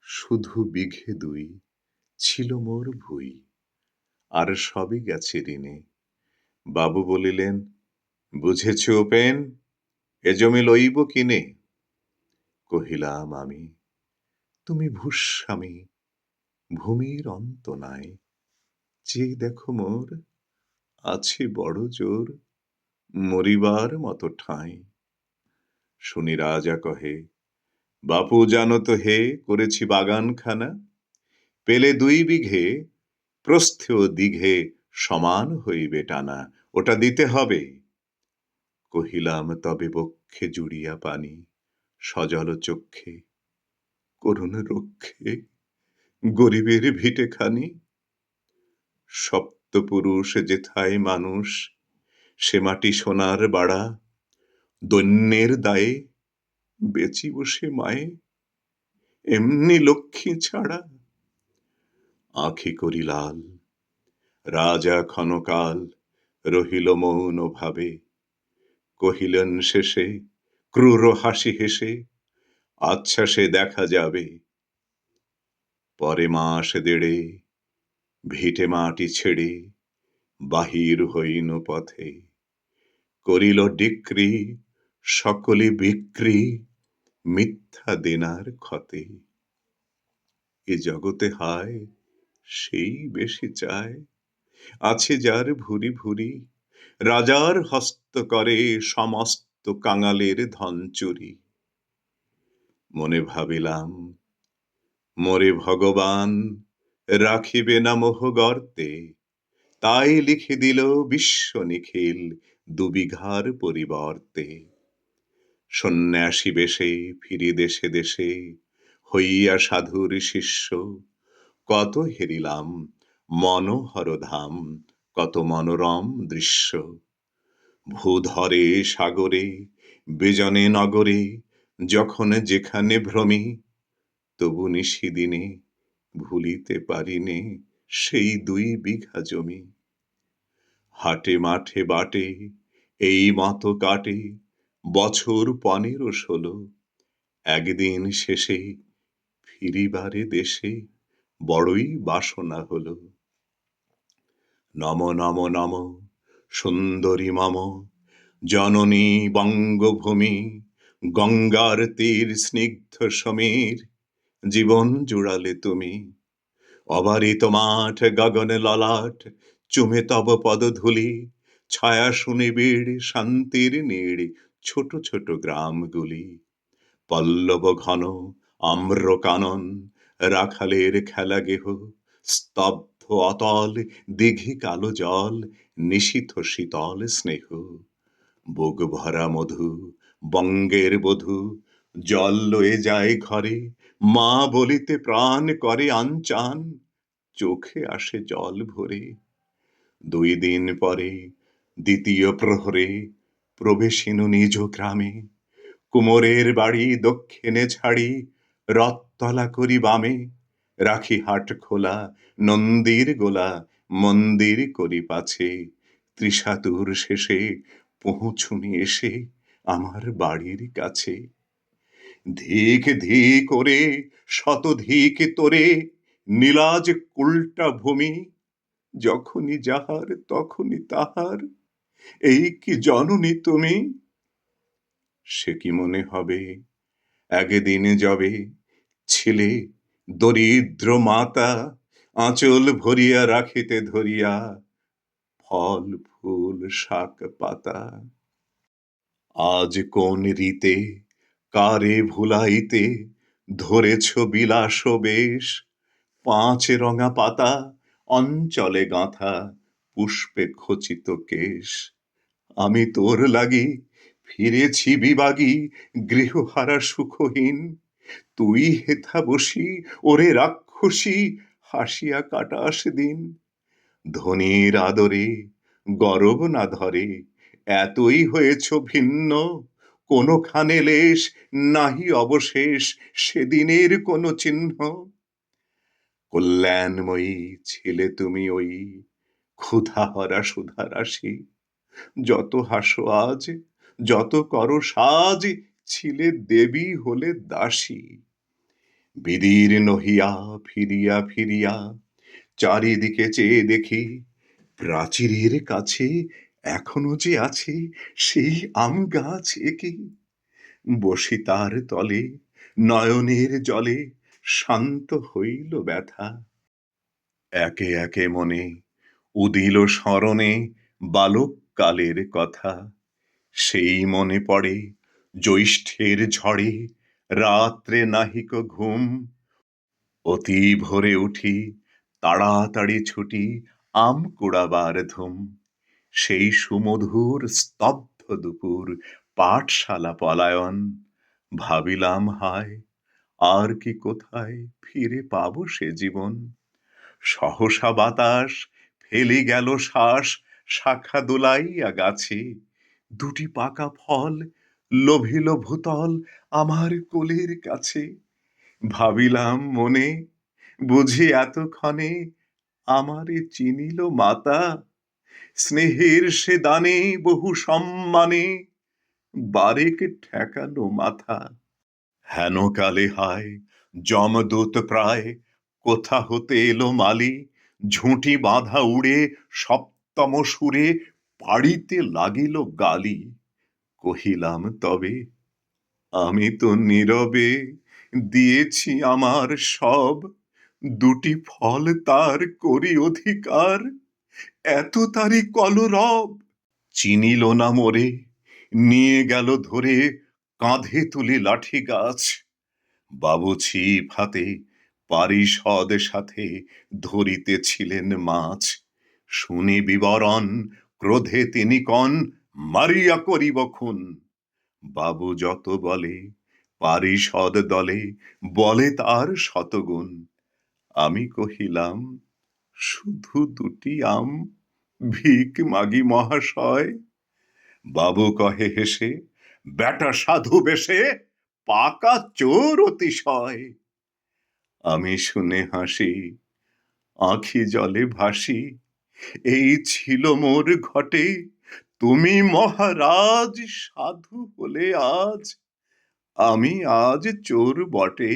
শুধু বিঘে দুই ছিল মোর ভুই, আর সবই গেছে ঋণে। বাবু বলিলেন, বুঝেছ উপেন, এ জমি লইব কিনে? কহিলাম আমি, তুমি ভূস্বামী, ভূমির অন্ত নাই। চেয়ে দেখো মোর, আছে বড় জোর, মরিবার মতো ঠাঁই। শুনি রাজা কহে, বাপু জানো তো হে, করেছি বাগানখানা। পেলে 2 বিঘে, প্রস্থে ও দীঘে সমান হইবে টানা, ওটা দিতে হবে। কহিলাম, তবে বক্ষে জুড়িয়া পানি, সজল চক্ষে করুণ রক্ষে গরিবের ভিটেখানি। সপ্তপুরুষ যেথায় মানুষ, সে মাটি সোনার বাড়া। দৈন্যের দায়ে বেচিব সে মায়ে, এমনি লক্ষ্মী ছাড়া। আঁখি করি লাল, রাজা ক্ষণকাল রহিল মৌন ভাবে। কহিলেন শেষে ক্রূর হাসি হেসে, আচ্ছা সে দেখা যাবে। পরে মাস দেড়ে ভিটে মাটি ছেড়ে বাহির হইন পথে। করিল ডিক্রি সকলি বিক্রি, মিথ্যা দেনার ক্ষতে। এ জগতে হায় সেই বেশি চায়, আছে যার ভুরি ভুরি। রাজার হস্ত করে সমস্ত কাঙালের ধন চুরি। মনে ভাবিলাম, মোরে ভগবান রাখিবে না মোহ গর্তে। তাই লিখে দিল বিশ্ব নিখিল 2 বিঘার পরিবর্তে। সন্ন্যাসী বেশে ফিরি দেশে দেশে, হইয়া সাধুর শিষ্য। কত হেরিলাম মনোহর ধাম, কত মনোরম দৃশ্য। ভূধরে সাগরে বিজনে নগরে, যখন যেখানে ভ্রমি। তবু নিশিদিনে ভুলিতে পারিনে সেই 2 বিঘা জমি। হাটে মাঠে বাটে এই মতো কাটে বছর 15-16। একদিন শেষে ফিরিবারে দেশে বড়ই বাসনা হলো। নম নম নম সুন্দরী মম জননী বঙ্গভূমি। গঙ্গার তীর স্নিগ্ধ সমীর, জীবন জুড়ালে তুমি। অবারিত মাঠ গগন ললাট, চুমে তব পদধূলি। ছায়া সুনিবিড় শান্তির নীড়, ছোট ছোট গ্রামগুলি। পল্লব ঘন আম্র কানন, রাখালের খেলা গেহ। স্তব্ধ অতল দিঘি কালো জল, নিশীথ শীতল স্নেহ। বুক ভরা মধু বঙ্গের বধূ, জল লয়ে যায় ঘরে। মা বলিতে প্রাণ করে আনচান, চোখে আসে জল ভরে। 2 দিন পরে দ্বিতীয় প্রহরে প্রবেশিনু নিজ গ্রামে। কুমোরের বাড়ি দক্ষিণে ছাড়ি, রথতলা করি বামে। রাখি হাট খোলা নন্দীর গোলা, মন্দির করি পাছে। ত্রিশাতুর শেষে পৌঁছুনি এসে আমার বাড়ির কাছে। ধিক ধিক করে শতধিক তোরে, নীলাজ কুলটা ভূমি। যখনই যাহার তখনই তাহার, এই কি জননী তুমি? সে কি মনে হবে একদিন যবে ছিলে দরিদ্র মাতা, আঁচল ভরিয়া রাখিতে ধরিয়া ফল ফুল শাক পাতা। আজ কোন রীতে কারে ভুলাইতে ধরেছ বিলাস বেশ। 5 রঙা পাতা অঞ্চলে গাঁথা, পুষ্পে খচিত কেশ। আমি তোর লাগি ফিরেছি বিবাগী, গৃহহারা সুখহীন। তুই হেথা বসি ওরে রাক্ষসী, হাসিয়া কাটাস দিন। ধনীর আদরে গরব না ধরে, এতই হয়েছ ভিন্ন। কোনখানে লেশ নাহি অবশেষ, সেদিনের কোনো চিহ্ন। কল্যাণময়ী ছিলে তুমি ওই, ক্ষুধাহরা সুধারাশি। যত হাসো আজ, যত করো সাজ, ছিলে দেবী হলে দাসী। বিদীর্ণ হইয়া ফিরিয়া ফিরিয়া চারিদিকে চেয়ে দেখি প্রাচীরের কাছে এখনো যে আছে সেই আম গাছ, একি বসি তার তলে, নয়নের জলে শান্ত হইল ব্যথা। একে একে মনে উদিল স্মরণে বালককালের কথা। সেই মনে পড়ে জ্যৈষ্ঠের ঝড়ে রাত্রে নাহিক ঘুম, অতি ভোরে উঠি তাড়াতাড়ি ছুটি আম কুড়াবার ধুম। সেই সুমধুর স্তব্ধ দুপুর পাঠশালা পলায়ন, ভাবিলাম হায় আর কি কোথায় ফিরে পাবো সে জীবন। সহসা বাতাস ফেলি গেল শ্বাস, শাখা দোলাইয়া গাছে দুটি পাকা ফল লোভিল ভূতল আমার কোলের কাছে। ভাবিলাম মনে, বুঝি এতক্ষণে আমারে চিনিল মাতা, স্নেহের সে দানে বহু সম্মানে বারেক ঠেকানো মাথা। হেন কালে হায় যমদূত প্রায় কোথা হতে এলো মালি, ঝুঁটি বাঁধা উড়ে সপ্তম সুরে পাড়িতে লাগিল গালি। কহিলাম তবে আমি তো নীরবে দিয়েছি আমার সব, দুটি ফল তার করি অধিকার, এত তারি কলরব। চিনিল না মোরে, নিয়ে গেল ধরে কাঁধে তুলি লাঠি গাছ। বাবু ছিপ হাতে পারিষদ সাথে ধরিতেছিলেন মাছ। শুনি বিবরণ ক্রোধে তিনি কন, মারিয়া করিব খুন। বাবু যত বলে পারিষদ দলে বলে তার শতগুণ। আমি কহিলাম শুধু দুটি আম, ভিক মাগি মহাশয়। বাবু কহে হেসে, বেটা সাধু বেশে, পাকা চোর অতিশয়। আমি শুনে হাসি, আঁখি জলে ভাসি, এই ছিল মোর ঘটে। তুমি মহারাজ সাধু হলে আজ, আমি আজ চোর বটে।